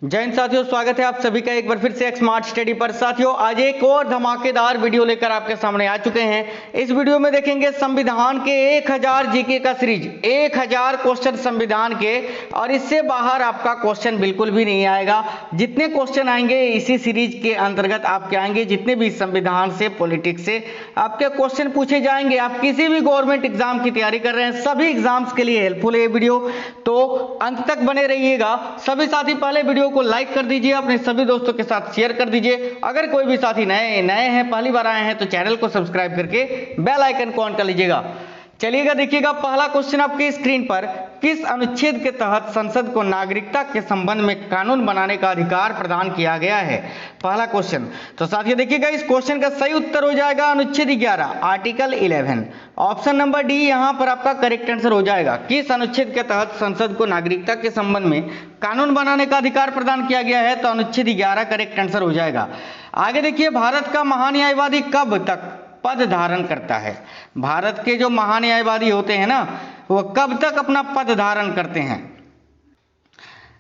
जय हिंद साथियों, स्वागत है आप सभी का एक बार फिर से स्मार्ट स्टडी पर। साथियों, आज एक और धमाकेदार वीडियो लेकर आपके सामने आ चुके हैं। इस वीडियो में देखेंगे संविधान के 1000 जीके का सीरीज, 1000 क्वेश्चन संविधान के, और इससे बाहर आपका क्वेश्चन बिल्कुल भी नहीं आएगा। जितने क्वेश्चन आएंगे इसी सीरीज के अंतर्गत आपके आएंगे, जितने भी संविधान से, पॉलिटिक्स से आपके क्वेश्चन पूछे जाएंगे। आप किसी भी गवर्नमेंट एग्जाम की तैयारी कर रहे हैं, सभी एग्जाम्स के लिए हेल्पफुल है ये वीडियो, तो अंत तक बने रहिएगा। सभी साथी पहले वीडियो को लाइक कर दीजिए, अपने सभी दोस्तों के साथ शेयर कर दीजिए। अगर कोई भी साथी नए हैं, पहली बार आए हैं, तो चैनल को सब्सक्राइब करके बेल आइकन को ऑन कर लीजिएगा। चलिएगा, देखिएगा पहला क्वेश्चन आपकी स्क्रीन पर। किस अनुच्छेद के तहत संसद को नागरिकता के संबंध में कानून बनाने का अधिकार प्रदान किया गया है? पहला क्वेश्चन। तो साथियों देखिएगा, इस क्वेश्चन का सही उत्तर हो जाएगा अनुच्छेद 11, आर्टिकल 11। ऑप्शन नंबर डी यहां पर आपका करेक्ट आंसर हो जाएगा। किस अनुच्छेद के तहत संसद को नागरिकता के संबंध में कानून बनाने का अधिकार प्रदान किया गया है? तो अनुच्छेद 11 करेक्ट आंसर हो जाएगा। आगे देखिए, भारत का महान्यायवादी कब तक पद धारण करता है? भारत के जो महान्यायवादी होते हैं ना, वो कब तक अपना पद धारण करते हैं?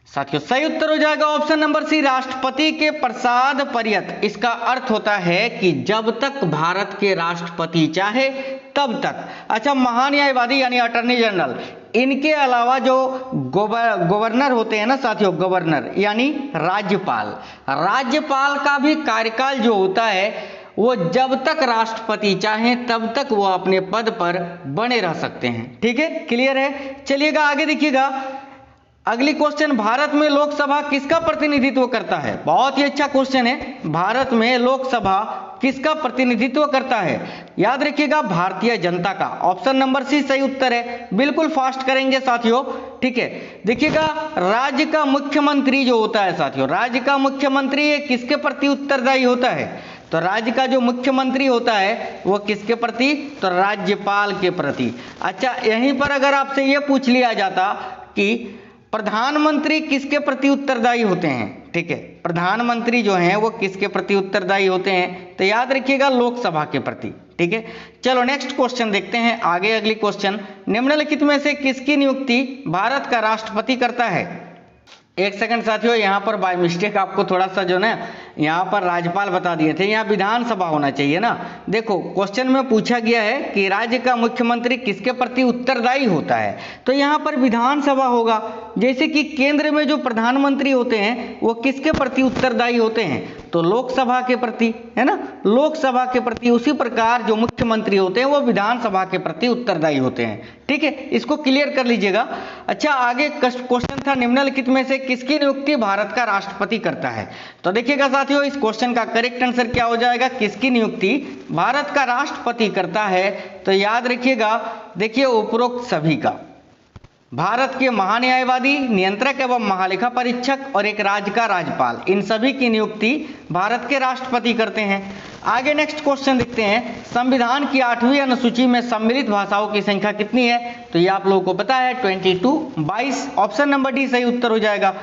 साथियों सही उत्तर हो जाएगा ऑप्शन नंबर सी, राष्ट्रपति के प्रसाद पर्यंत। इसका अर्थ होता है कि जब तक भारत के राष्ट्रपति चाहे तब तक। अच्छा, महान्यायवादी यानी अटॉर्नी जनरल, इनके अलावा जो गवर्नर होते हैं ना साथियों, गवर्नर यानी राज्यपाल, राज्यपाल का भी कार्यकाल जो होता है वो जब तक राष्ट्रपति चाहें तब तक वो अपने पद पर बने रह सकते हैं। ठीक है, क्लियर है। चलिएगा आगे देखिएगा, अगली क्वेश्चन, भारत में लोकसभा किसका प्रतिनिधित्व करता है? बहुत ही अच्छा क्वेश्चन है। भारत में लोकसभा किसका प्रतिनिधित्व करता है? याद रखिएगा, भारतीय जनता का। ऑप्शन नंबर सी सही उत्तर है। बिल्कुल फास्ट करेंगे साथियों, ठीक है। देखिएगा, राज्य का मुख्यमंत्री जो होता है साथियों, राज्य का मुख्यमंत्री ये किसके प्रति उत्तरदायी होता है? तो राज्य का जो मुख्यमंत्री होता है वो किसके प्रति? तो राज्यपाल के प्रति। अच्छा, यहीं पर अगर आपसे ये पूछ लिया जाता कि प्रधानमंत्री किसके प्रति उत्तरदायी होते हैं, ठीक है, प्रधानमंत्री जो हैं वो किसके प्रति उत्तरदायी होते हैं? तो याद रखिएगा, लोकसभा के प्रति। ठीक है, चलो नेक्स्ट क्वेश्चन देखते हैं आगे। अगली क्वेश्चन, निम्नलिखित में से किसकी नियुक्ति भारत का राष्ट्रपति करता है? एक सेकंड साथियों, यहाँ पर बाय मिस्टेक आपको थोड़ा सा जो ना यहाँ पर राज्यपाल बता दिए थे, यहाँ विधानसभा होना चाहिए ना। देखो, क्वेश्चन में पूछा गया है कि राज्य का मुख्यमंत्री किसके प्रति उत्तरदायी होता है, तो यहाँ पर विधानसभा होगा। जैसे कि केंद्र में जो प्रधानमंत्री होते हैं वो किसके प्रति उत्तरदायी होते हैं? तो लोकसभा के प्रति, है ना, लोकसभा के प्रति। उसी प्रकार जो मुख्यमंत्री होते हैं वो विधानसभा के प्रति उत्तरदायी होते हैं। ठीक है, इसको क्लियर कर लीजिएगा। अच्छा, आगे क्वेश्चन था, निम्नलिखित में से किसकी नियुक्ति भारत का राष्ट्रपति करता है? तो देखिएगा साथियों, इस क्वेश्चन का करेक्ट आंसर क्या हो जाएगा? किसकी नियुक्ति भारत का राष्ट्रपति करता है? तो याद रखिएगा, देखिए उपरोक्त सभी का, भारत के महान्यायवादी, नियंत्रक एवं महालेखा परीक्षक और एक राज्य का राज्यपाल, इन सभी की नियुक्ति भारत के राष्ट्रपति करते हैं। आगे नेक्स्ट क्वेश्चन देखते हैं, संविधान की 8वीं अनुसूची में सम्मिलित भाषाओं की संख्या कितनी है? तो ये आप लोगों को पता है, 22। ऑप्शन नंबर डी सही उत्तर हो जाएगा।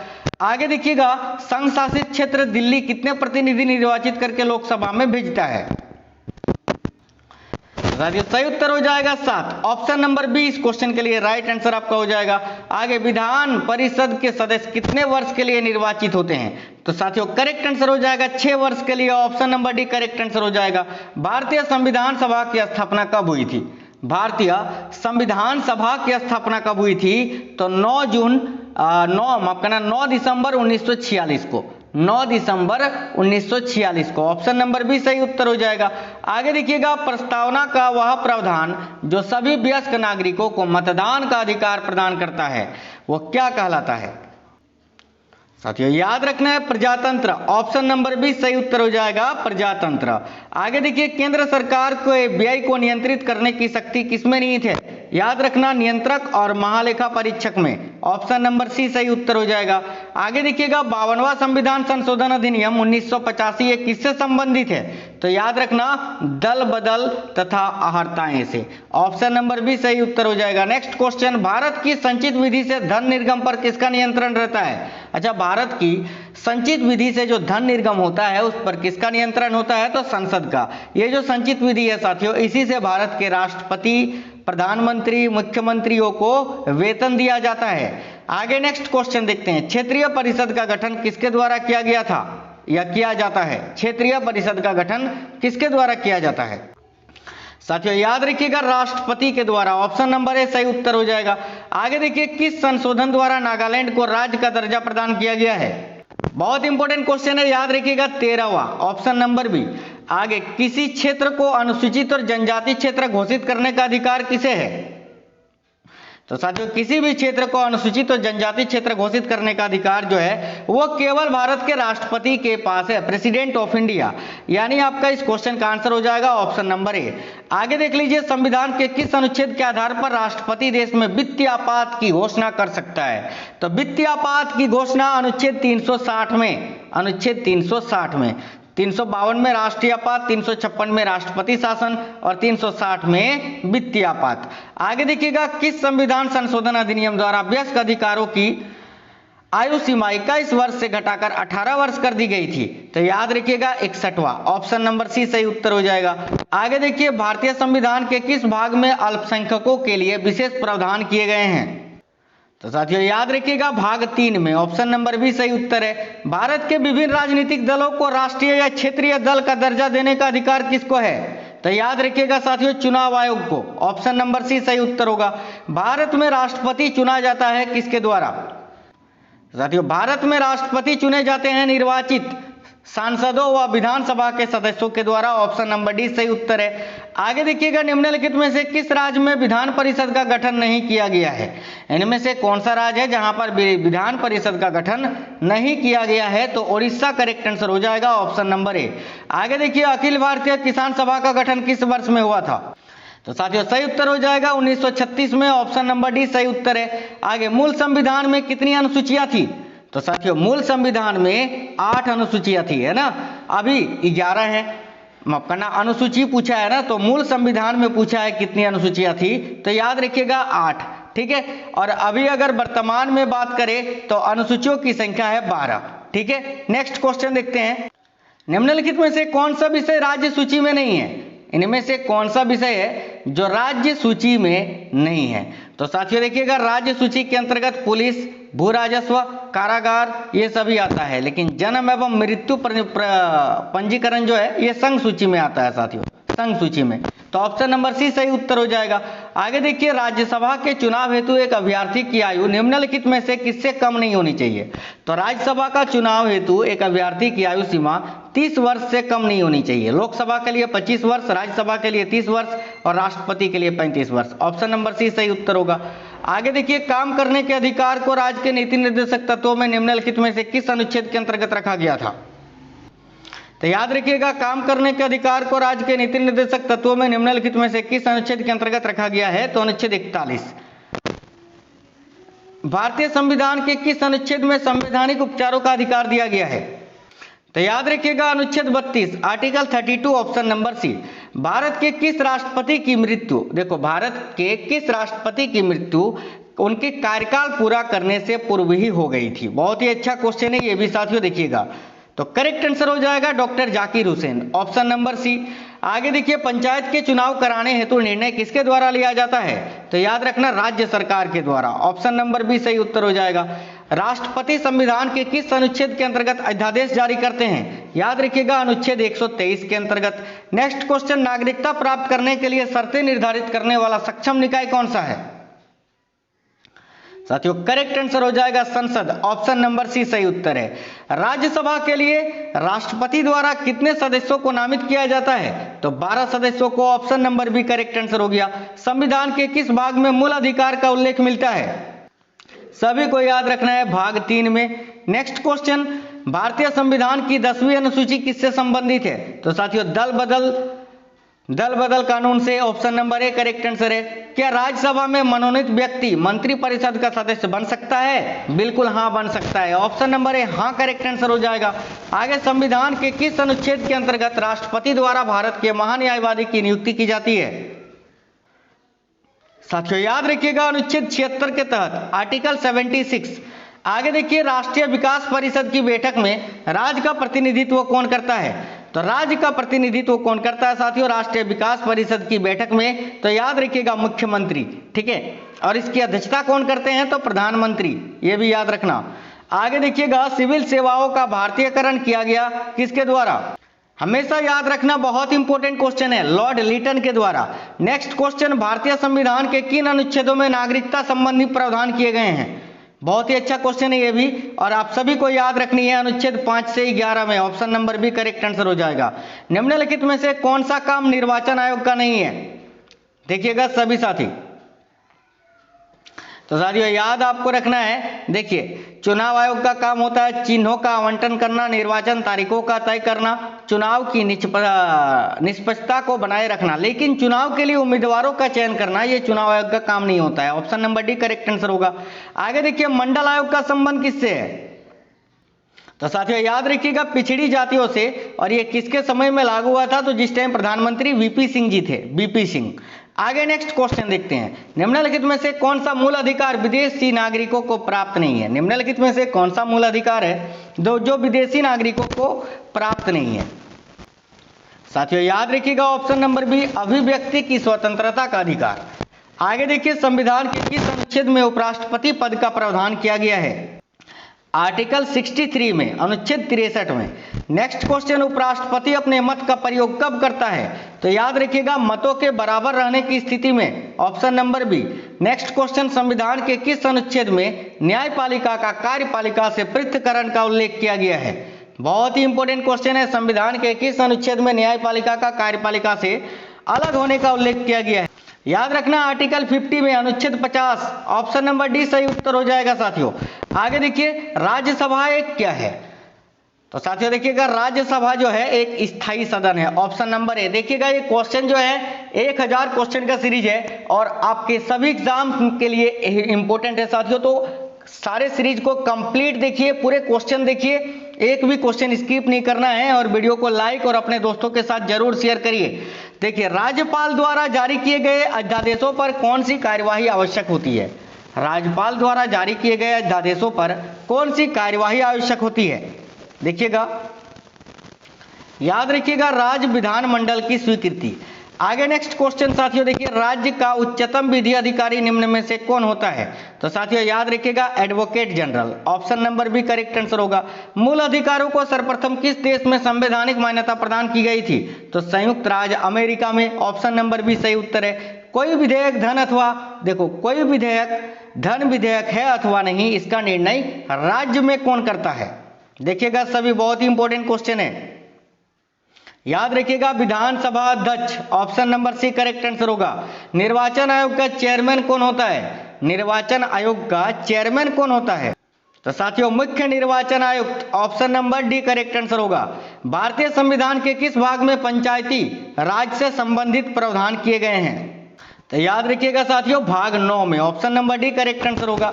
आगे देखिएगा, संघ शासित क्षेत्र दिल्ली कितने प्रतिनिधि निर्वाचित करके लोकसभा में भेजता है? सही उत्तर हो जाएगा 7। ऑप्शन नंबर बी इस क्वेश्चन के लिए राइट आंसर आपका हो जाएगा। आगे, विधान परिषद के सदस्य कितने वर्ष के लिए निर्वाचित होते हैं? तो साथियों करेक्ट आंसर हो जाएगा 6 वर्ष के लिए। Option number D correct answer हो जाएगा। भारतीय संविधान सभा की स्थापना कब हुई थी? भारतीय संविधान सभा की स्थापना कब हुई थी? तो 9 दिसंबर 1946 को, 9 दिसंबर 1946 को। ऑप्शन नंबर बी सही उत्तर हो जाएगा। आगे देखिएगा, प्रस्तावना का वह प्रावधान जो सभी वयस्क नागरिकों को मतदान का अधिकार प्रदान करता है वो क्या कहलाता है? साथियों याद रखना है, प्रजातंत्र। ऑप्शन नंबर बी सही उत्तर हो जाएगा, प्रजातंत्र। आगे देखिए, केंद्र सरकार को व्यय को नियंत्रित करने की शक्ति किसमें निहित है? याद रखना, नियंत्रक और महालेखा परीक्षक में। ऑप्शन नंबर सी सही उत्तर हो जाएगा। आगे देखिएगा, 52वां संविधान संशोधन अधिनियम 1985 ये किससे संबंधित है? तो याद रखना, दल बदल तथा अहर्ताएं से। ऑप्शन नंबर बी सही उत्तर हो जाएगा। नेक्स्ट क्वेश्चन, भारत की संचित विधि से धन निर्गम पर किसका नियंत्रण रहता है? अच्छा, भारत की संचित विधि से जो धन निर्गम होता है उस पर किसका नियंत्रण होता है? तो संसद का। ये जो संचित विधि है साथियों, इसी से भारत के राष्ट्रपति, प्रधानमंत्री, मुख्यमंत्रियों को वेतन दिया जाता है। आगे नेक्स्ट क्वेश्चन देखते हैं, क्षेत्रीय परिषद का गठन किसके द्वारा किया गया था या किया जाता है? क्षेत्रीय परिषद का गठन किसके द्वारा किया जाता है? साथियों याद रखिएगा, राष्ट्रपति के द्वारा। ऑप्शन नंबर ए सही उत्तर हो जाएगा। आगे देखिए, किस संशोधन द्वारा नागालैंड को राज्य का दर्जा प्रदान किया गया है? बहुत इंपॉर्टेंट क्वेश्चन है, याद रखिएगा, 13वां, ऑप्शन नंबर बी। आगे, किसी क्षेत्र को अनुसूचित और जनजाति क्षेत्र घोषित करने का अधिकार किसे है? तो साथियों किसी भी क्षेत्र को अनुसूचित और जनजाति क्षेत्र घोषित करने का अधिकार जो है वो केवल भारत के राष्ट्रपति के पास है, प्रेसिडेंट ऑफ इंडिया। यानी आपका इस क्वेश्चन का आंसर हो जाएगा ऑप्शन नंबर ए। आगे देख लीजिए, संविधान के किस अनुच्छेद के आधार पर राष्ट्रपति देश में वित्तीय आपात की घोषणा कर सकता है? तो वित्तीय आपात की घोषणा अनुच्छेद 360 में, अनुच्छेद 360 में, 352 में राष्ट्रीय आपात, 356 में राष्ट्रपति शासन और 360 में वित्तीय आपात। आगे देखिएगा, किस संविधान संशोधन अधिनियम द्वारा वयस्क अधिकारों की आयु सीमा 21 वर्ष से घटाकर 18 वर्ष कर दी गई थी? तो याद रखिएगा 61वां, ऑप्शन नंबर सी सही उत्तर हो जाएगा। आगे देखिए, भारतीय संविधान के किस भाग में अल्पसंख्यकों के लिए विशेष प्रावधान किए गए हैं? तो साथियों याद रखिएगा, भाग 3 में, ऑप्शन नंबर बी सही उत्तर है। भारत के विभिन्न राजनीतिक दलों को राष्ट्रीय या क्षेत्रीय दल का दर्जा देने का अधिकार किसको है? तो याद रखिएगा साथियों, चुनाव आयोग को। ऑप्शन नंबर सी सही उत्तर होगा। भारत में राष्ट्रपति चुना जाता है किसके द्वारा? साथियों भारत में राष्ट्रपति चुने जाते हैं निर्वाचित सांसदों व विधानसभा के सदस्यों के द्वारा। ऑप्शन नंबर डी सही उत्तर है। आगे देखिएगा, निम्नलिखित में से किस राज्य में विधान परिषद का गठन नहीं किया गया है? इनमें से कौन सा राज्य है जहां पर विधान परिषद का गठन नहीं किया गया है? तो उड़ीसा करेक्ट आंसर हो जाएगा, ऑप्शन नंबर ए। आगे देखिए, अखिल भारतीय किसान सभा का गठन किस वर्ष में हुआ था? तो साथियों सही उत्तर हो जाएगा 1936 में, ऑप्शन नंबर डी सही उत्तर है। आगे, मूल संविधान में कितनी अनुसूचियां थी? तो साथियों मूल संविधान में 8 अनुसूचियां थी, है ना, अभी 11 है। माफ करना, अनुसूची पूछा है ना, तो मूल संविधान में पूछा है कितनी अनुसूचियां थी, तो याद रखिएगा 8, ठीक है। और अभी अगर वर्तमान में बात करें तो अनुसूचियों की संख्या है 12, ठीक है। नेक्स्ट क्वेश्चन देखते हैं, निम्नलिखित में से कौन सा विषय राज्य सूची में नहीं है? इनमें से कौन सा विषय है जो राज्य सूची में नहीं है? तो साथियों देखिएगा, राज्य सूची के अंतर्गत पुलिस, भू राजस्व, कारागार ये सभी आता है, लेकिन जन्म एवं मृत्यु पंजीकरण जो है ये संघ सूची में आता है साथियों, संघ सूची में। तो ऑप्शन नंबर सी सही उत्तर हो जाएगा। आगे देखिए, राज्यसभा के चुनाव हेतु एक अभ्यर्थी की आयु निम्नलिखित में से किससे कम नहीं होनी चाहिए? तो राज्यसभा का चुनाव हेतु एक अभ्यर्थी की आयु सीमा 30 वर्ष से कम नहीं होनी चाहिए। लोकसभा के लिए 25 वर्ष, राज्यसभा के लिए 30 वर्ष और राष्ट्रपति के लिए 35 वर्ष। ऑप्शन नंबर सी सही उत्तर होगा। आगे देखिए, काम करने के अधिकार को राज्य के नीति निर्देशक तत्वों में निम्नलिखित में से किस अनुच्छेद के अंतर्गत रखा गया था? तो याद रखिएगा, काम करने के अधिकार को राज्य के नीति निर्देशक तत्वों में निम्नलिखित में से किस अनुच्छेद के अंतर्गत रखा गया है? तो अनुच्छेद 41। भारतीय संविधान के किस अनुच्छेद में संवैधानिक उपचारों का अधिकार दिया गया है? तो याद रखिएगा, अनुच्छेद 32, article 32, option number C. Bharat के किस राष्ट्रपति की मृत्यु, देखो भारत के किस राष्ट्रपति की मृत्यु उनके कार्यकाल पूरा करने से पूर्व ही हो गई थी? बहुत ही अच्छा क्वेश्चन है ये भी साथियों, देखिएगा। तो करेक्ट आंसर हो जाएगा doctor Zakir Hussain, option number C. आगे देखिए, पंचायत के चुनाव कराने हेतु निर्णय किसके द्वारा लिया जाता है? तो याद रखना, राज्य सरकार के द्वारा। ऑप्शन नंबर बी सही उत्तर हो जाएगा। राष्ट्रपति संविधान के किस अनुच्छेद के अंतर्गत अध्यादेश जारी करते हैं? याद रखिएगा, अनुच्छेद 123 के अंतर्गत। नेक्स्ट क्वेश्चन, नागरिकता प्राप्त करने के लिए शर्तें निर्धारित करने वाला सक्षम निकाय कौन सा है? साथियों करेक्ट आंसर हो जाएगा संसद, ऑप्शन नंबर सी सही उत्तर है। राज्यसभा के लिए राष्ट्रपति द्वारा कितने सदस्यों को नामित किया जाता है? तो 12 सदस्यों को, option number B correct answer हो गया। संविधान के किस भाग में मूल अधिकार का उल्लेख मिलता है? सभी को याद रखना है, भाग 3 में। नेक्स्ट क्वेश्चन, भारतीय संविधान की 10वीं अनुसूची किससे संबंधित है? तो साथियों दल बदल कानून से। Option number A correct answer है। क्या राज्यसभा में मनोनीत व्यक्ति मंत्रिपरिषद का सदस्य बन सकता है? बिल्कुल हाँ, बन सकता है। ऑप्शन नंबर ए हाँ करेक्ट आंसर हो जाएगा। आगे, संविधान के किस अनुच्छेद के अंतर्गत राष्ट्रपति द्वारा भारत के महान्यायवादी की नियुक्ति की जाती है? साथियों याद रखिएगा, अनुच्छेद 76 के तहत, आर्टिकल 76। आगे देखिए, राष्ट्रीय विकास परिषद की बैठक में राज्य का प्रतिनिधित्व कौन करता है? तो राज्य का प्रतिनिधित्व कौन करता है साथियों राष्ट्रीय विकास परिषद की बैठक में? तो याद रखिएगा मुख्यमंत्री, ठीक है। और इसकी अध्यक्षता कौन करते हैं? तो प्रधानमंत्री, ये भी याद रखना। आगे देखिएगा, सिविल सेवाओं का भारतीयकरण किया गया किसके द्वारा? हमेशा याद रखना, बहुत इंपॉर्टेंट क्वेश्चन है, लॉर्ड लिटन के द्वारा। नेक्स्ट क्वेश्चन, भारतीय संविधान के किन अनुच्छेदों में नागरिकता संबंधी प्रावधान किए गए हैं? बहुत ही अच्छा क्वेश्चन है ये भी, और आप सभी को याद रखनी है, अनुच्छेद 5 से 11 में। Option number B correct answer हो जाएगा। निम्नलिखित में से कौन सा काम निर्वाचन आयोग का नहीं है? देखिएगा सभी साथी, तो साथियों याद आपको रखना है, देखिए चुनाव आयोग का काम होता है चिन्हों का आवंटन करना, निर्वाचन तारीखों का तय करना, चुनाव की निष्पक्षता को बनाए रखना, लेकिन चुनाव के लिए उम्मीदवारों का चयन करना ये चुनाव आयोग का काम नहीं होता है। Option number D correct answer होगा। आगे देखिए, मंडल आयोग का संबंध किससे है? तो साथियों याद रखिएगा पिछड़ी जातियों से, और ये किसके समय में लागू हुआ था? तो जिस टाइम प्रधानमंत्री वीपी सिंह जी थे, वीपी सिंह। आगे नेक्स्ट क्वेश्चन देखते हैं, निम्नलिखित में से कौन सा मूल अधिकार विदेशी नागरिकों को प्राप्त नहीं है? निम्नलिखित में से कौन सा मूल अधिकार है जो विदेशी नागरिकों को प्राप्त नहीं है? साथियों याद रखिएगा ऑप्शन नंबर बी अभिव्यक्ति की स्वतंत्रता का अधिकार। आगे देखिए, संविधान के किस अनुच्छेद में उपराष्ट्रपति पद का प्रावधान किया गया है? आर्टिकल 63 में, अनुच्छेद 63 में। नेक्स्ट क्वेश्चन, उपराष्ट्रपति अपने मत का प्रयोग कब करता है? तो याद रखिएगा मतों के बराबर रहने की स्थिति में। Option number B. Next question, संविधान के किस अनुच्छेद में न्यायपालिका का कार्यपालिका से पृथक्करण का उल्लेख किया गया है? बहुत ही इंपॉर्टेंट क्वेश्चन है, संविधान के किस अनुच्छेद में न्यायपालिका का कार्यपालिका से अलग होने का उल्लेख किया गया है? याद रखना आर्टिकल 50 में, अनुच्छेद 50। ऑप्शन नंबर डी सही उत्तर हो जाएगा साथियों। आगे देखिए, राज्यसभा एक क्या है? तो साथियों देखिएगा, राज्यसभा जो है एक स्थायी सदन है। ऑप्शन नंबर ए। देखिएगा ये क्वेश्चन जो है 1000 क्वेश्चन का सीरीज है, और आपके सभी एग्जाम के लिए इंपॉर्टेंट है साथियों। तो सारे सीरीज को कंप्लीट देखिए, पूरे क्वेश्चन देखिए, एक भी क्वेश्चन स्किप नहीं करना है, और वीडियो को लाइक और अपने दोस्तों के साथ जरूर शेयर करिए। देखिए, राज्यपाल द्वारा जारी किए गए अध्यादेशों पर कौन सी कार्यवाही आवश्यक होती है? राज्यपाल द्वारा जारी किए गए अध्यादेशों पर कौन सी कार्यवाही आवश्यक होती है? देखिएगा, याद रखिएगा राज्य विधानमंडल की स्वीकृति। आगे नेक्स्ट क्वेश्चन साथियों देखिए, राज्य का उच्चतम विधि अधिकारी निम्न में से कौन होता है? तो साथियों याद रखिएगा advocate general. Option number B correct answer होगा। मूल अधिकारों को सर्वप्रथम किस देश में संवैधानिक मान्यता प्रदान की गई थी? तो संयुक्त राज्य अमेरिका में। ऑप्शन नंबर बी सही उत्तर है। कोई विधेयक धन अथवा, देखो कोई विधेयक धन विधेयक है अथवा नहीं, इसका निर्णय राज्य में कौन करता है? देखिएगा सभी, बहुत ही इंपॉर्टेंट क्वेश्चन है, याद रखिएगा विधानसभा अध्यक्ष। Option number C correct answer होगा। निर्वाचन आयोग का चेयरमैन कौन होता है? निर्वाचन आयोग का चेयरमैन कौन होता है? तो साथियों मुख्य निर्वाचन आयुक्त। Option number D correct answer होगा। भारतीय संविधान के किस भाग में पंचायती राज से संबंधित प्रावधान किए गए हैं? तो याद रखिएगा साथियों भाग 9 में। Option number D correct answer होगा।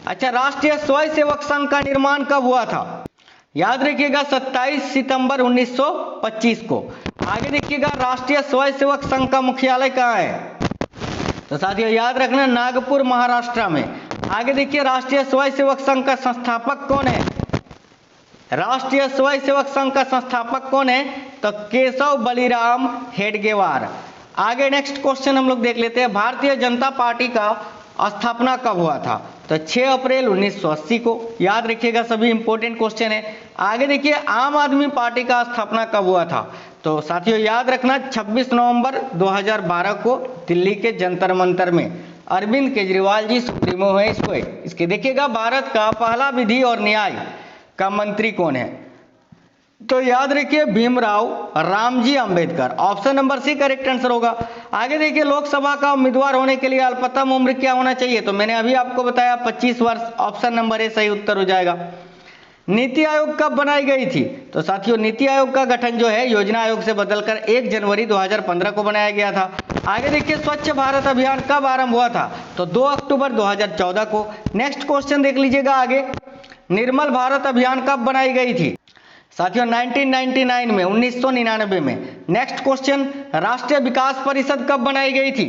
अच्छा, राष्ट्रीय स्वयंसेवक संघ का निर्माण कब हुआ था? याद रखिएगा 27 सितंबर 1925 को। आगे देखिएगा, राष्ट्रीय स्वयंसेवक संघ का मुख्यालय कहाँ है? तो साथियों याद रखना नागपुर महाराष्ट्र में। आगे देखिए, राष्ट्रीय स्वयंसेवक संघ का संस्थापक कौन है? राष्ट्रीय स्वयंसेवक संघ का संस्थापक कौन है? तो केशव बलिराम हेडगेवार। आगे नेक्स्ट क्वेश्चन हम लोग देख लेते हैं, भारतीय जनता पार्टी का स्थापना कब हुआ था? तो 6 अप्रैल 1980 को। याद रखिएगा सभी, इंपॉर्टेंट क्वेश्चन है। आगे देखिए, आम आदमी पार्टी का स्थापना कब हुआ था? तो साथियों याद रखना 26 नवंबर 2012 को दिल्ली के जंतर मंतर में। अरविंद केजरीवाल जी सुप्रीमो है इसको। इसके देखिएगा, भारत का पहला विधि और न्याय का मंत्री कौन है? तो याद रखिए Bhimrao Ramji Ambedkar. Option number C correct answer होगा। आगे देखिए, लोकसभा का उम्मीदवार होने के लिए अल्पतम उम्र क्या होना चाहिए? तो मैंने अभी आपको बताया 25 वर्ष। ऑप्शन नंबर ए सही उत्तर हो जाएगा। नीति आयोग कब बनाई गई थी? तो साथियों नीति आयोग का गठन जो है योजना आयोग से बदलकर 1 जनवरी 2015 को बनाया गया था। आगे देखिए, स्वच्छ भारत अभियान कब आरंभ हुआ था? तो 2 अक्टूबर 2014 को। नेक्स्ट क्वेश्चन देख लीजिएगा आगे, निर्मल भारत अभियान कब बनाई गई थी? साथियों 1999 में, 1999 में। नेक्स्ट क्वेश्चन, राष्ट्रीय विकास परिषद कब बनाई गई थी?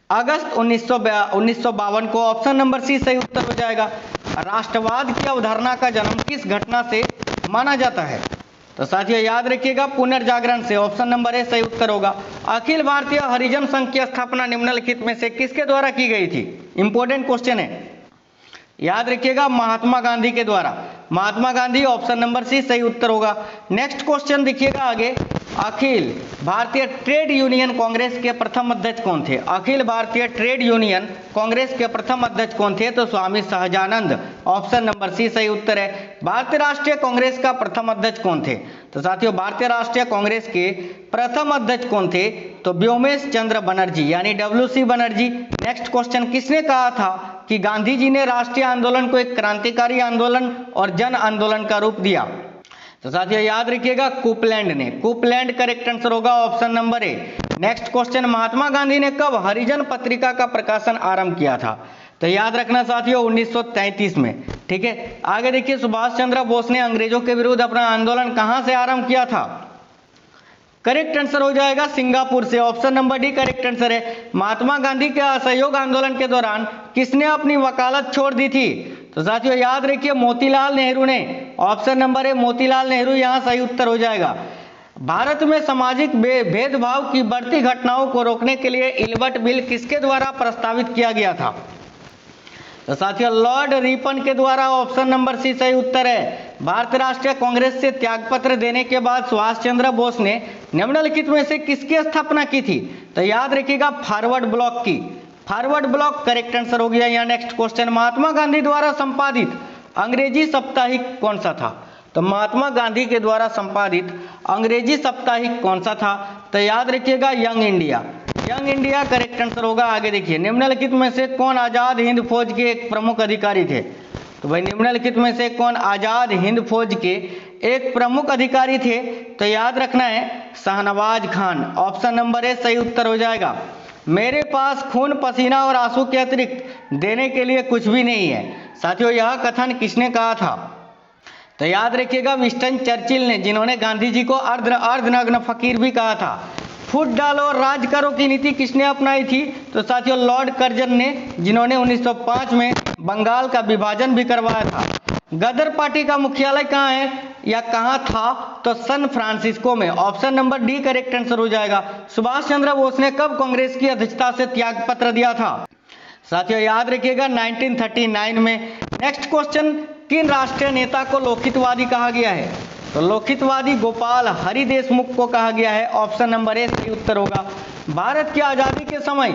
अगस्त 1952 को। ऑप्शन नंबर सी सही उत्तर हो जाएगा। राष्ट्रवाद की अवधारणा का जन्म किस घटना से माना जाता है? तो साथियों याद रखिएगा, पुनर्जागरण से। ऑप्शन नंबर ए सही उत्तर होगा। अखिल भारतीय हरिजन संघ की स्थापना निम्नलिखित में से किसके द्वारा की गई थी? इंपॉर्टेंट क्वेश्चन है, याद रखिएगा, महात्मा गांधी के द्वारा। महात्मा गांधी, ऑप्शन नंबर सी सही उत्तर होगा। नेक्स्ट क्वेश्चन देखिएगा आगे, अखिल भारतीय ट्रेड यूनियन कांग्रेस के प्रथम अध्यक्ष कौन थे? अखिल भारतीय ट्रेड यूनियन कांग्रेस के प्रथम अध्यक्ष कौन थे? तो स्वामी सहजानंद, ऑप्शन नंबर सी सही उत्तर है। भारतीय राष्ट्रीय कांग्रेस का प्रथम अध्यक्ष कौन थे? तो साथियों भारतीय राष्ट्रीय कांग्रेस के प्रथम अध्यक्ष कौन थे? तो व्योमेश चंद्र बनर्जी, यानी WC बनर्जी। नेक्स्ट क्वेश्चन, किसने कहा था कि गांधी जी ने राष्ट्रीय आंदोलन को एक क्रांतिकारी आंदोलन और जन आंदोलन का रूप दिया? तो साथियों याद रखिएगा, कुपलैंड ने। कुपलैंड करेक्ट आंसर होगा, option number A. Next question, Mahatma Gandhi ने कब हरिजन पत्रिका का प्रकाशन आरंभ किया था? तो याद रखना साथियों 1933 में। ठीक है, आगे देखिए, सुभाष चंद्र बोस ने अंग्रेजों के विरुद्ध अपना आंदोलन कहां से आरंभ किया था? करेक्ट आंसर हो जाएगा सिंगापुर से। Option number D correct answer है। महात्मा गांधी के असहयोग आंदोलन के दौरान किसने अपनी वकालत छोड़ दी थी? तो साथियों याद रखिए, मोतीलाल नेहरू ने। ऑप्शन नंबर ए मोतीलाल नेहरू यहां सही उत्तर हो जाएगा। भारत में सामाजिक भेदभाव की बढ़ती घटनाओं को रोकने के लिए इल्बर्ट बिल किसके द्वारा प्रस्तावित किया गया था? तो साथियों लॉर्ड रिपन के द्वारा। ऑप्शन नंबर सी सही उत्तर है। भारतीय राष्ट्रीय कांग्रेस से त्यागपत्र देने के बाद सुभाष चंद्र बोस ने निम्नलिखित में से किसकी स्थापना की थी? तो याद रखिएगा, फॉरवर्ड ब्लॉक की। फॉरवर्ड ब्लॉक करेक्ट आंसर हो गया। यहाँ नेक्स्ट क्वेश्चन, महात्मा गांधी द्वारा संपादित अंग्रेजी साप्ताहिक कौन सा था? तो महात्मा गांधी के द्वारा संपादित अंग्रेजी साप्ताहिक कौन सा था? तो याद रखिएगा, young India. Young India correct answer होगा। आगे देखिए, निम्नलिखित में से कौन आजाद हिंद फौज के एक प्रमुख अधिकारी थे? तो भाई निम्नलिखित में से कौन आजाद हिंद फौज के एक प्रमुख अधिकारी थे? तो याद रखना है शाहनवाज खान। ऑप्शन नंबर ए सही उत्तर हो जाएगा। मेरे पास खून पसीना और आंसू के अतिरिक्त देने के लिए कुछ भी नहीं है। साथियों यह कथन किसने कहा था? तो याद रखिएगा, विंस्टन चर्चिल ने, जिन्होंने गांधी जी को अर्धनग्न फकीर भी कहा था। फूट डालो और राज करो की नीति किसने अपनाई थी? तो साथियों लॉर्ड कर्जन ने, जिन्होंने 1905 में बंगाल का विभाजन भी करवाया था। गदर पार्टी का मुख्यालय कहाँ है या कहाँ था? तो सैन फ्रांसिस्को में। Option number D correct answer हो जाएगा। सुभाष चंद्र बोस ने कब कांग्रेस की अध्यक्षता से त्याग पत्र दिया था? साथियों याद रखिएगा 1939 में। नेक्स्ट क्वेश्चन, किन राष्ट्रीय नेता को लोकहितवादी कहा गया है? तो लोकहितवादी गोपाल हरि देशमुख को कहा गया है। ऑप्शन नंबर ए सही उत्तर होगा। भारत की आजादी के समय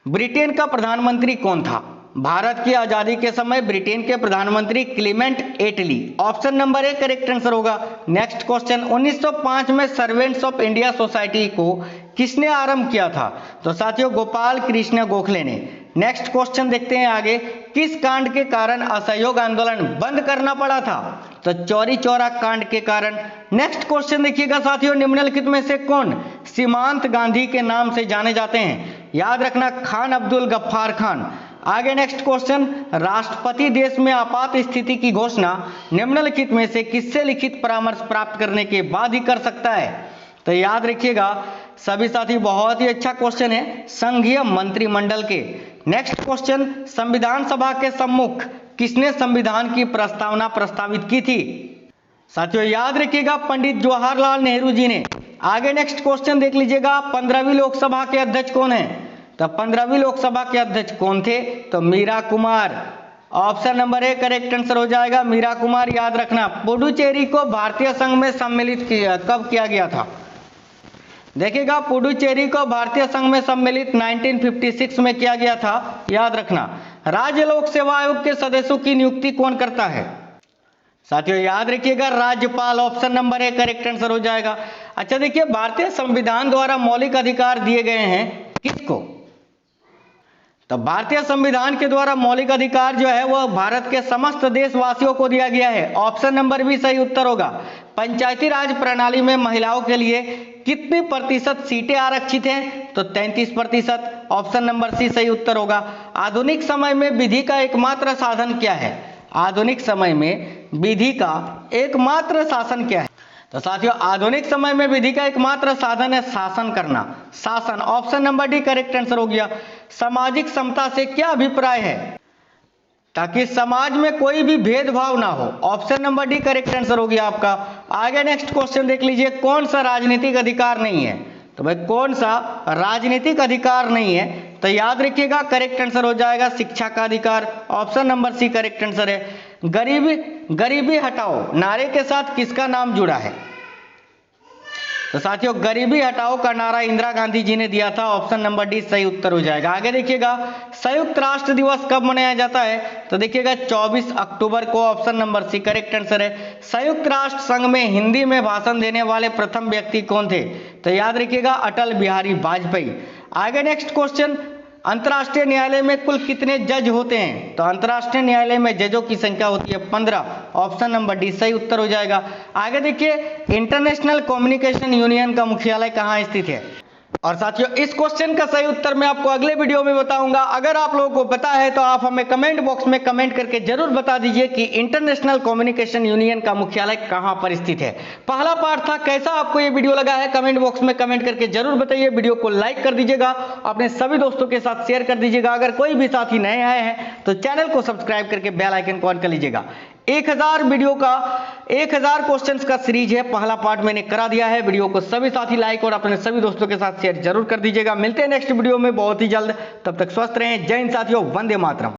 ब्रिटेन का प्रधानमंत्री कौन था? भारत की आजादी के समय ब्रिटेन के प्रधानमंत्री Clement Attlee. Option number A correct answer होगा। नेक्स्ट क्वेश्चन, 1905 में सर्वेंट्स ऑफ इंडिया सोसाइटी को किसने आरंभ किया था? तो साथियों गोपाल कृष्ण गोखले ने। नेक्स्ट क्वेश्चन देखते हैं आगे, किस कांड के कारण असहयोग आंदोलन बंद करना पड़ा था? तो चौरी चौरा कांड के कारण। नेक्स्ट क्वेश्चन देखिएगा साथियों, निम्नलिखित में से कौन सीमांत गांधी के नाम से जाने जाते हैं? याद रखना, खान अब्दुल गफ्फार खान। आगे नेक्स्ट क्वेश्चन, राष्ट्रपति देश में आपात स्थिति की घोषणा निम्नलिखित में से किससे लिखित परामर्श प्राप्त करने के बाद ही कर सकता है? तो याद रखिएगा सभी साथी, बहुत ही अच्छा क्वेश्चन है, संघीय मंत्रिमंडल के। नेक्स्ट क्वेश्चन, संविधान सभा के सम्मुख किसने संविधान की प्रस्तावना प्रस्तावित की थी? साथियों याद रखिएगा पंडित जवाहरलाल नेहरू जी ने। आगे नेक्स्ट क्वेश्चन देख लीजिएगा, 15वीं लोकसभा के अध्यक्ष कौन है? तो 15वीं लोकसभा के अध्यक्ष कौन थे? तो Meera Kumar. Option number A correct answer हो जाएगा, मीरा कुमार। याद रखना, पुडुचेरी को भारतीय संघ में सम्मिलित कब किया गया था? देखिएगा, पुडुचेरी को भारतीय संघ में सम्मिलित 1956 में किया गया था। याद रखना, राज्य लोक सेवा आयोग के सदस्यों की नियुक्ति कौन करता है? साथियों याद रखिएगा, राज्यपाल। Option number A correct answer हो जाएगा। अच्छा देखिए, भारतीय संविधान द्वारा मौलिक अधिकार दिए गए हैं किसको? तो भारतीय संविधान के द्वारा मौलिक अधिकार जो है वह भारत के समस्त देशवासियों को दिया गया है। ऑप्शन नंबर बी सही उत्तर होगा। पंचायती राज प्रणाली में महिलाओं के लिए कितनी प्रतिशत सीटें आरक्षित हैं? तो 33%। ऑप्शन नंबर सी सही उत्तर होगा। आधुनिक समय में विधि का एकमात्र साधन क्या है? आधुनिक समय में विधि का एकमात्र शासन क्या है? तो साथियों आधुनिक समय में विधि का एकमात्र साधन है शासन करना। शासन, option number D correct answer हो गया। सामाजिक समता से क्या अभिप्राय है? ताकि समाज में कोई भी भेदभाव ना हो। Option number D correct answer हो गया आपका। आगे नेक्स्ट क्वेश्चन देख लीजिए, कौन सा राजनीतिक अधिकार नहीं है? तो भाई कौन सा राजनीतिक अधिकार नहीं है? तो याद रखिएगा करेक्ट आंसर हो जाएगा शिक्षा का अधिकार। Option number C correct answer है। गरीबी हटाओ नारे के साथ किसका नाम जुड़ा है? तो साथियों गरीबी हटाओ का नारा इंदिरा गांधी जी ने दिया था। ऑप्शन नंबर डी सही उत्तर हो जाएगा। आगे देखिएगा संयुक्त राष्ट्र दिवस कब मनाया जाता है? तो देखिएगा 24 अक्टूबर को। Option number C correct answer है। संयुक्त राष्ट्र संघ में हिंदी में भाषण देने वाले प्रथम व्यक्ति कौन थे? तो याद रखिएगा अटल बिहारी वाजपेयी। आगे नेक्स्ट क्वेश्चन, अंतर्राष्ट्रीय न्यायालय में कुल कितने जज होते हैं? तो अंतर्राष्ट्रीय न्यायालय में जजों की संख्या होती है 15। ऑप्शन नंबर डी सही उत्तर हो जाएगा। आगे देखिए इंटरनेशनल कम्युनिकेशन यूनियन का मुख्यालय कहाँ स्थित है? और साथियों इस क्वेश्चन का सही उत्तर मैं आपको अगले वीडियो में बताऊंगा। अगर आप लोगों को पता है तो आप हमें कमेंट बॉक्स में कमेंट करके जरूर बता दीजिए कि इंटरनेशनल कम्युनिकेशन यूनियन का मुख्यालय कहां पर स्थित है। पहला पार्ट था, कैसा आपको ये वीडियो लगा है कमेंट बॉक्स में कमेंट करके जरूर बताइए। वीडियो को लाइक कर दीजिएगा, अपने सभी दोस्तों के साथ शेयर कर दीजिएगा। अगर कोई भी साथी नए आए हैं तो चैनल को सब्सक्राइब करके बेल आइकन को ऑन कर लीजिएगा। 1000 वीडियो का 1000 क्वेश्चंस का सीरीज है, पहला पार्ट मैंने करा दिया है। वीडियो को सभी साथी लाइक और अपने सभी दोस्तों के साथ शेयर जरूर कर दीजिएगा। मिलते हैं नेक्स्ट वीडियो में बहुत ही जल्द, तब तक स्वस्थ रहें। जय हिंद साथियों, वंदे मातरम।